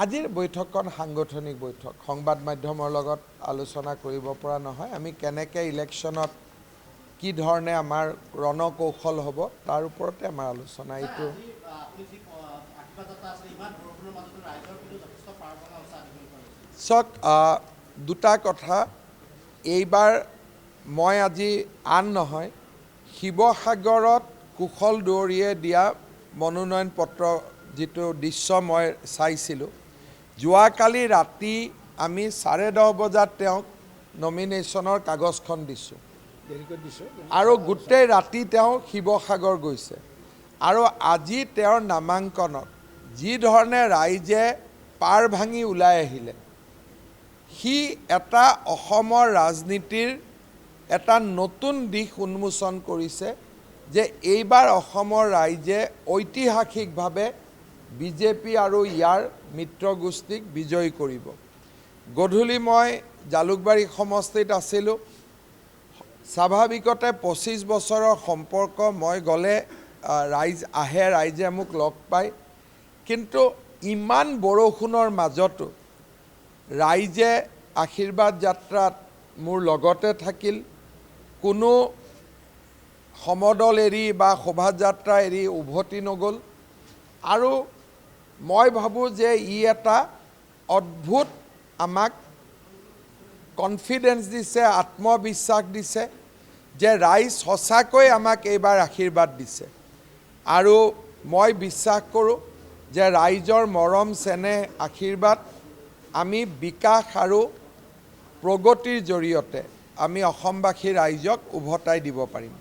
আজিৰ বৈঠকখন সাংগঠনিক বৈঠক সংবাদ মাধ্যমৰ লগত আলোচনা কৰিব পৰা নহয়। আমি কেনেকৈ ইলেকশ্যনত কি ধৰণে আমাৰ ৰণকৌশল হ'ব তাৰ ওপৰতে আমাৰ আলোচনা। এইটো চাওক, দুটা কথা। এইবাৰ মই আজি আন নহয়, শিৱসাগৰত কুশল দুৱৰীয়ে দিয়া মনোনয়ন পত্ৰ যিটো দৃশ্য মই চাইছিলোঁ, যোৱাকালি ৰাতি আমি 10:30 বজাত তেওঁক নমিনেশ্যনৰ কাগজখন দিছোঁ আৰু গোটেই ৰাতি তেওঁ শিৱসাগৰ গৈছে। আৰু আজি তেওঁৰ নামাংকনত যি ধৰণে ৰাইজে পাৰ ভাঙি ওলাই আহিলে, সি এটা অসমৰ ৰাজনীতিৰ এটা নতুন দিশ উন্মোচন কৰিছে যে এইবাৰ অসমৰ ৰাইজে ঐতিহাসিকভাৱে বিজেপি আৰু ইয়াৰ মিত্ৰগোষ্ঠীক বিজয়ী কৰিব। গধূলি মই জালুকবাৰী সমষ্টিত আছিলোঁ। স্বাভাৱিকতে 25 বছৰৰ সম্পৰ্ক, মই গ'লে ৰাইজ আহে, ৰাইজে মোক লগ পায়। কিন্তু ইমান বৰষুণৰ মাজতো ৰাইজে আশীৰ্বাদ যাত্ৰাত মোৰ লগতে থাকিল। কোনো সমদল এৰি বা শোভাযাত্ৰা এৰি উভতি নগ'ল। আৰু মই ভাবোঁ যে ই এটা অদ্ভুত আমাক কনফিডেন্স দিছে, আত্মবিশ্বাস দিছে যে ৰাইজ সঁচাকৈ আমাক এইবাৰ আশীৰ্বাদ দিছে। আৰু মই বিশ্বাস কৰোঁ যে ৰাইজৰ মৰম, চেনেহ, আশীৰ্বাদ আমি বিকাশ আৰু প্ৰগতিৰ জৰিয়তে আমি অসমবাসী ৰাইজক উভতাই দিব পাৰিম।